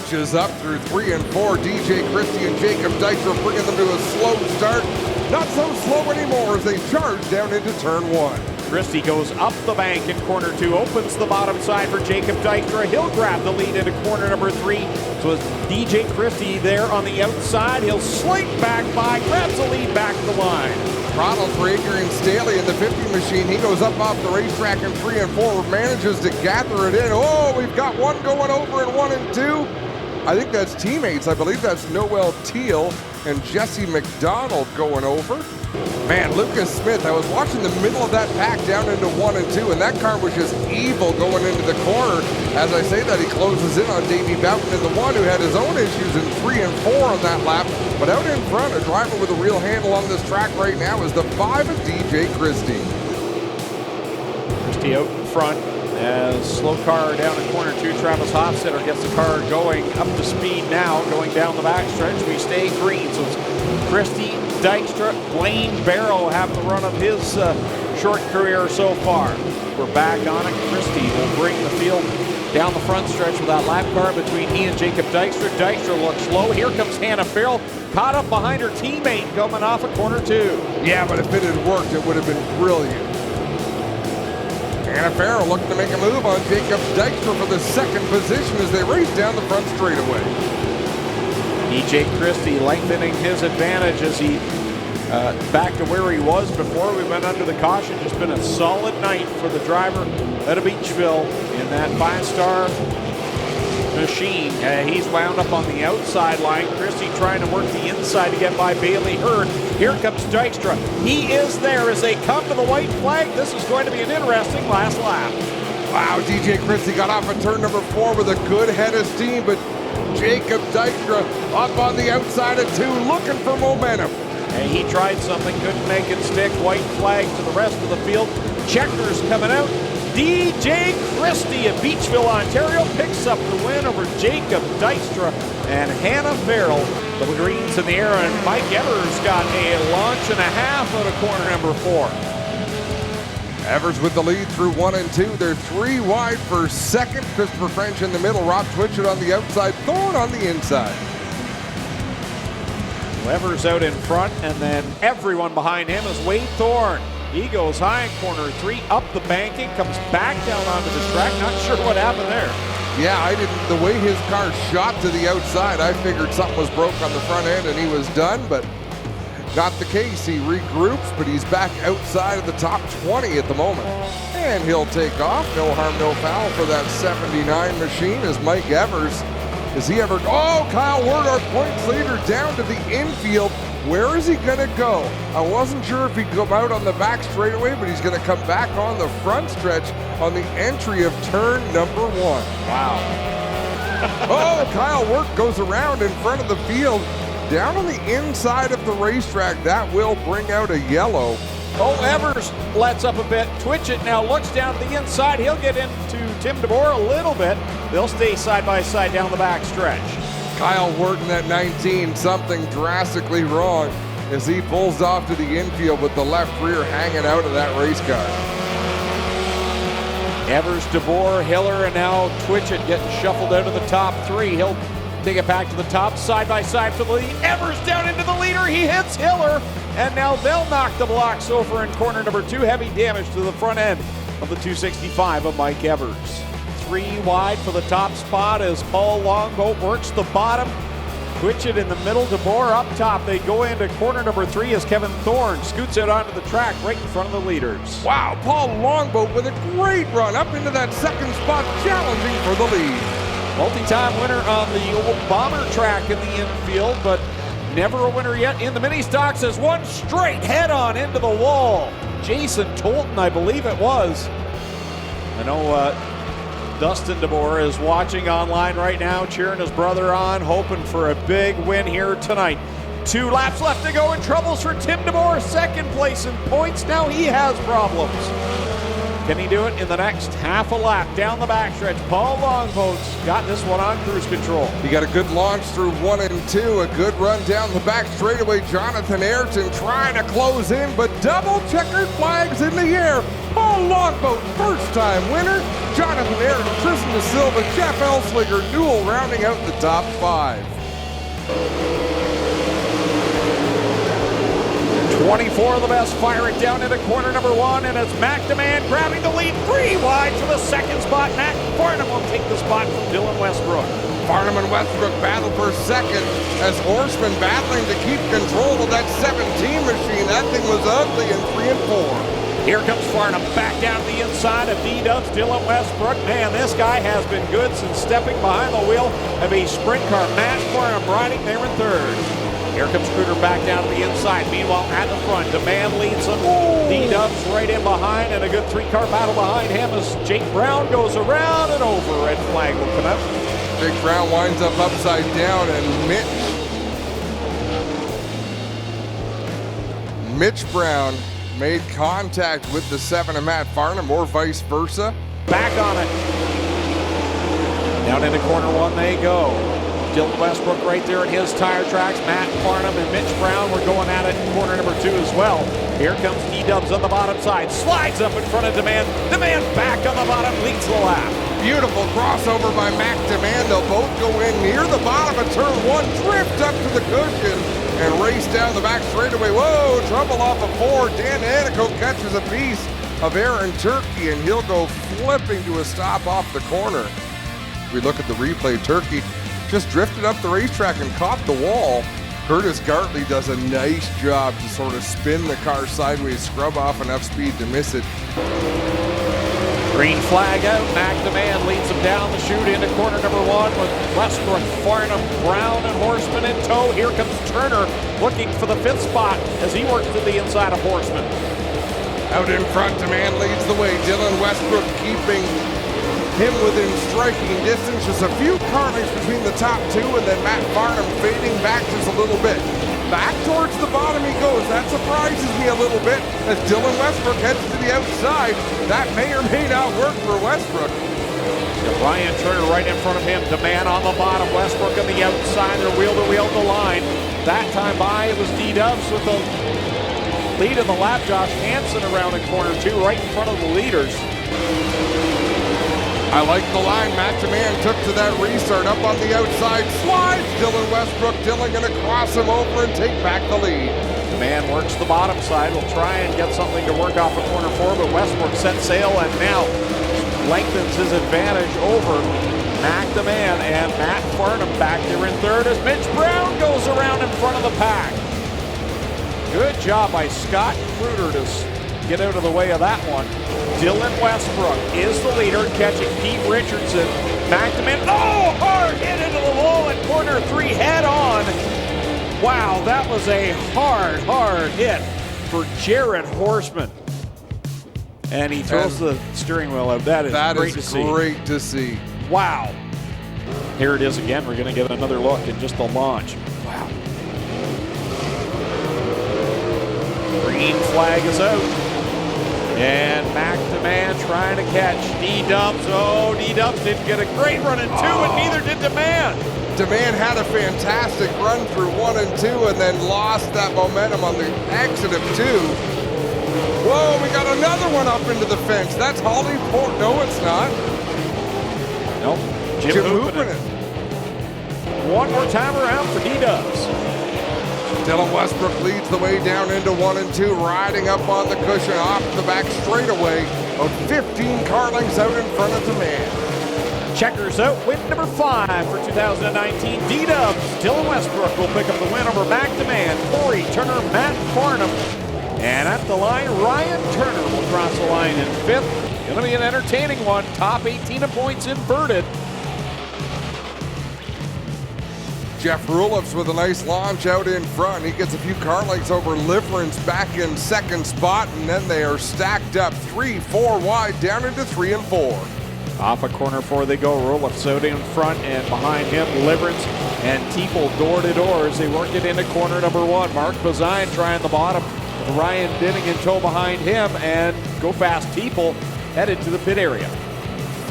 bunches up through 3 and 4. DJ Christie and Jacob Dykstra bringing them to a slow start. Not so slow anymore as they charge down into turn 1. Christie goes up the bank in corner 2, opens the bottom side for Jacob Dykstra. He'll grab the lead into corner number 3. So it's DJ Christie there on the outside. He'll slink back by, grabs the lead back to the line. Throttle for Adrian Staley in the 50 machine. He goes up off the racetrack in 3 and 4, manages to gather it in. Oh, we've got one going over in 1 and 2. I think that's teammates. I believe that's Noel Teal and Jesse McDonald going over. Man, Lucas Smith, I was watching the middle of that pack down into 1 and 2, and that car was just evil going into the corner. As I say that, he closes in on Davey Boughton, and the one who had his own issues in 3 and 4 on that lap. But out in front, a driver with a real handle on this track right now is the 5 of DJ Christie. Christie out in front. As slow car down in corner 2, Travis Hofstetter gets the car going up to speed now, going down the backstretch. We stay green, so it's Christie, Dykstra, Blaine Barrow have the run of his short career so far. We're back on it. Christie will bring the field down the front stretch with that lap car between he and Jacob Dykstra. Dykstra looks low. Here comes Hannah Farrell, caught up behind her teammate coming off of corner 2. Yeah, but if it had worked, it would have been brilliant. Hannah Farrell looking to make a move on Jacob Dykstra for the second position as they race down the front straightaway. DJ Christie lengthening his advantage as he back to where he was before we went under the caution. Just been a solid night for the driver out of Beachville in that 5-star machine. He's wound up on the outside line. Christie trying to work the inside to get by Bailey Hurd. Here comes Dykstra. He is there as they come to the white flag. This is going to be an interesting last lap. Wow, DJ Christie got off at turn number 4 with a good head of steam, but Jacob Dykstra up on the outside of 2 looking for momentum. And he tried something, couldn't make it stick. White flag to the rest of the field. Checkers coming out. DJ Christie of Beachville, Ontario picks up the win over Jacob Dykstra and Hannah Farrell. The greens in the air, and Mike Evers got a launch and a half out of corner number 4. Evers with the lead through 1 and 2. They're 3 wide for second. Christopher French in the middle. Rob Twitchett on the outside. Thorne on the inside. Evers out in front, and then everyone behind him is Wade Thorne. He goes high in corner 3, up the banking, comes back down onto the track. Not sure what happened there. Yeah, I didn't. The way his car shot to the outside, I figured something was broke on the front end and he was done, but not the case. He regroups, but he's back outside of the top 20 at the moment. And he'll take off. No harm, no foul for that 79 machine as Mike Evers. Is he ever? Oh, Kyle Ward, our points leader, down to the infield. Where is he going to go? I wasn't sure if he'd come out on the back straightaway, but he's going to come back on the front stretch on the entry of turn number 1. Wow. Oh, Kyle Work goes around in front of the field. Down on the inside of the racetrack, that will bring out a yellow. Oh, Evers lets up a bit. Twitchett now looks down to the inside. He'll get into Tim DeBoer a little bit. They'll stay side by side down the back stretch. Kyle working at 19, something drastically wrong as he pulls off to the infield with the left rear hanging out of that race car. Evers, DeBoer, Hiller, and now Twitchett getting shuffled out of the top 3. He'll take it back to the top, side by side for the lead. Evers down into the leader. He hits Hiller, and now they'll knock the blocks over in corner number 2. Heavy damage to the front end of the 265 of Mike Evers. 3 wide for the top spot as Paul Longboat works the bottom. Twitchett in the middle, DeBoer up top. They go into corner number 3 as Kevin Thorne scoots out onto the track right in front of the leaders. Wow, Paul Longboat with a great run up into that second spot, challenging for the lead. Multi-time winner on the old bomber track in the infield, but never a winner yet in the mini stocks as one straight head-on into the wall. Jason Tolton, I believe it was. I know Dustin DeBoer is watching online right now, cheering his brother on, hoping for a big win here tonight. 2 laps left to go and troubles for Tim DeBoer. Second place in points. Now he has problems. Can he do it in the next half a lap down the backstretch? Paul Longboat's got this one on cruise control. He got a good launch through 1 and 2, a good run down the back straightaway. Jonathan Ayrton trying to close in, but double checkered flags in the air. Paul the logboat first-time winner, Jonathan Aaron, Tristan Da Silva, Jeff Ohsweken, Newell rounding out the top 5. 24 of the best fire it down into corner number 1, and it's Mac Demand grabbing the lead 3 wide for the second spot. Mac Farnham will take the spot from Dylan Westbrook. Farnham and Westbrook battle for second as Horseman battling to keep control of that 17 machine. That thing was ugly in 3 and 4. Here comes Farnham back down to the inside of D-Dubs, Dylan Westbrook. Man, this guy has been good since stepping behind the wheel of a sprint car. Matt Farnham riding there in third. Here comes Cruder back down to the inside. Meanwhile, at the front, Demand leads him. D-Dubs right in behind, and a good 3-car battle behind him as Jake Brown goes around and over. Red flag will come out. Jake Brown winds up upside down, and Mitch Brown made contact with the 7 of Matt Farnham, or vice versa. Back on it. Down into corner 1 they go. Dylan Westbrook right there at his tire tracks. Matt Farnham and Mitch Brown were going at it in corner number 2 as well. Here comes D-Dubs on the bottom side. Slides up in front of Demand. Demand back on the bottom, leads the lap. Beautiful crossover by Mac Demand. They'll both go in near the bottom of turn 1, drift up to the cushion, and race down the back straightaway. Whoa, trouble off of 4. Dan Anico catches a piece of Aaron Turkey, and he'll go flipping to a stop off the corner. We look at the replay. Turkey just drifted up the racetrack and caught the wall. Curtis Gartley does a nice job to sort of spin the car sideways, scrub off enough speed to miss it. Green flag out. Mac Demand leads him down the chute into corner number 1 with Westbrook, Farnham, Brown, and Horseman in tow. Here comes Turner looking for the 5th spot as he works to the inside of Horseman. Out in front, Demand leads the way. Dylan Westbrook keeping him within striking distance. Just a few car lengths between the top 2, and then Matt Farnham fading back just a little bit. Back towards the bottom he goes. That surprises me a little bit as Dylan Westbrook heads to the outside. That may or may not work for Westbrook. Ryan Turner right in front of him. Demand on the bottom. Westbrook on the outside. They're wheel-to-wheel to line. That time by, it was D-Dubs with the lead in the lap. Josh Hansen around in corner 2, right in front of the leaders. I like the line Matt Demand took to that restart. Up on the outside, slides Dylan Westbrook. Dylan gonna cross him over and take back the lead. Demand works the bottom side. Will try and get something to work off of corner 4, but Westbrook set sail and now lengthens his advantage over Mac Demand, and Matt Farnham back there in third as Mitch Brown goes around in front of the pack. Good job by Scott Cruder to get out of the way of that one. Dylan Westbrook is the leader, catching Pete Richardson. Mac Demand, hard hit into the wall at corner 3 head on. Wow, that was a hard hit for Jared Horseman. And he throws the steering wheel out. That is great to see. Wow. Here it is again. We're going to get another look at just the launch. Wow. Green flag is out. And Mac Demand trying to catch D-Dubs. D-Dubs didn't get a great run in 2, and neither did Demand. Demand had a fantastic run through 1 and 2 and then lost that momentum on the exit of 2. Whoa, we got another one up into the fence. That's Holly Port. No, it's not. Nope. Jim hooping it. One more time around for D-Dubs. Dylan Westbrook leads the way down into 1 and 2, riding up on the cushion off the back straightaway of 15 car lengths out in front of Demand. Checkers out, win number 5 for 2019. D-Dubs. Dylan Westbrook will pick up the win over Mac Demand, Corey Turner, Matt Farnham. And at the line, Ryan Turner will cross the line in 5th. Going to be an entertaining one. Top 18 of points inverted. Jeff Rulofs with a nice launch out in front. He gets a few car lengths over Liverance back in 2nd spot, and then they are stacked up 3-4 wide down into 3 and 4. Off of corner 4 they go. Rulofs out in front, and behind him Liverance and Teeple door to door as they work it into corner number 1. Mark Bazine trying the bottom with Ryan Dinning in tow behind him, and go fast Teeple headed to the pit area.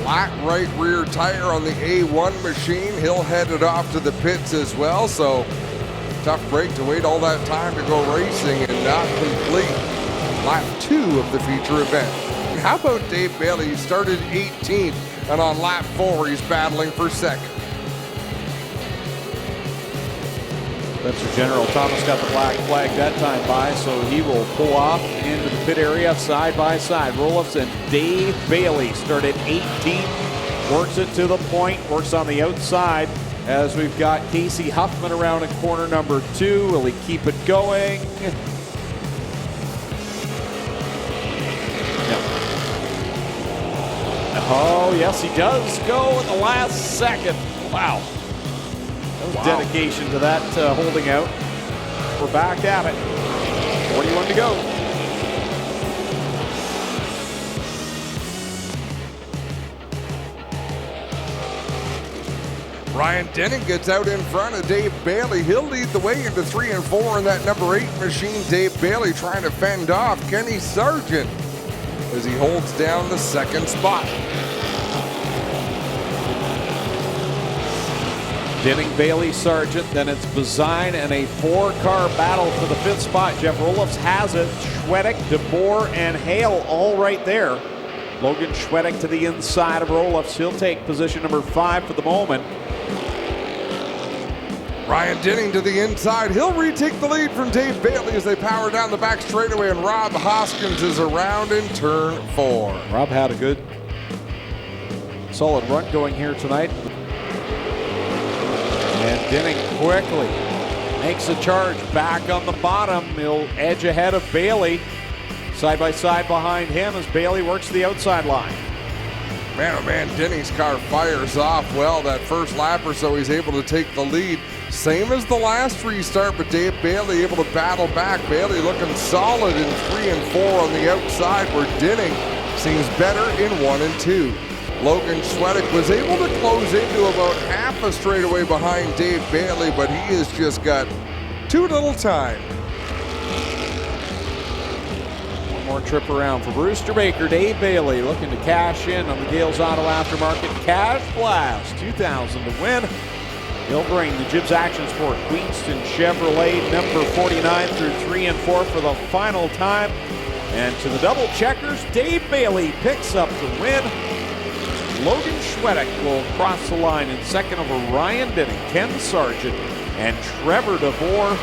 Flat right rear tire on the A1 machine. He'll head it off to the pits as well, so tough break to wait all that time to go racing and not complete lap 2 of the feature event. How about Dave Bailey? He started 18th, and on lap 4, he's battling for second. Spencer General Thomas got the black flag that time by, so he will pull off into the pit area side by side. Roloffs and Dave Bailey started 18th, works it to the point, works on the outside as we've got Casey Huffman around in corner number 2. Will he keep it going? Oh, yes, he does go in the last second. Wow. That was dedication to that holding out. We're back at it. 41 to go. Ryan Denning gets out in front of Dave Bailey. He'll lead the way into 3 and 4 in that number 8 machine. Dave Bailey trying to fend off Kenny Sargent as he holds down the second spot. Denning, Bailey, Sargent, then it's Bazine and a 4-car battle for the 5th spot. Jeff Roloffs has it. Schwedek, DeBoer, and Hale all right there. Logan Schwedek to the inside of Roloffs. He'll take position number 5 for the moment. Ryan Denning to the inside. He'll retake the lead from Dave Bailey as they power down the back straightaway, and Rob Hoskins is around in turn 4. Rob had a good, solid run going here tonight. And Denning quickly makes a charge back on the bottom. He'll edge ahead of Bailey. Side by side behind him as Bailey works the outside line. Man, oh man, Denning's car fires off well. That first lap or so, he's able to take the lead. Same as the last restart, but Dave Bailey able to battle back. Bailey looking solid in 3 and 4 on the outside, where Denning seems better in 1 and 2. Logan Schwedek was able to close into about half a straightaway behind Dave Bailey, but he has just got too little time. One more trip around for Brewster Baker. Dave Bailey looking to cash in on the Gales Auto Aftermarket Cash Blast 2000 to win. He'll bring the Gibbs Action Sport Queenston Chevrolet number 49 through 3 and 4 for the final time. And to the double checkers, Dave Bailey picks up the win. Logan Schwedek will cross the line in second over Ryan Denning, Ken Sargent, and Trevor DeVore.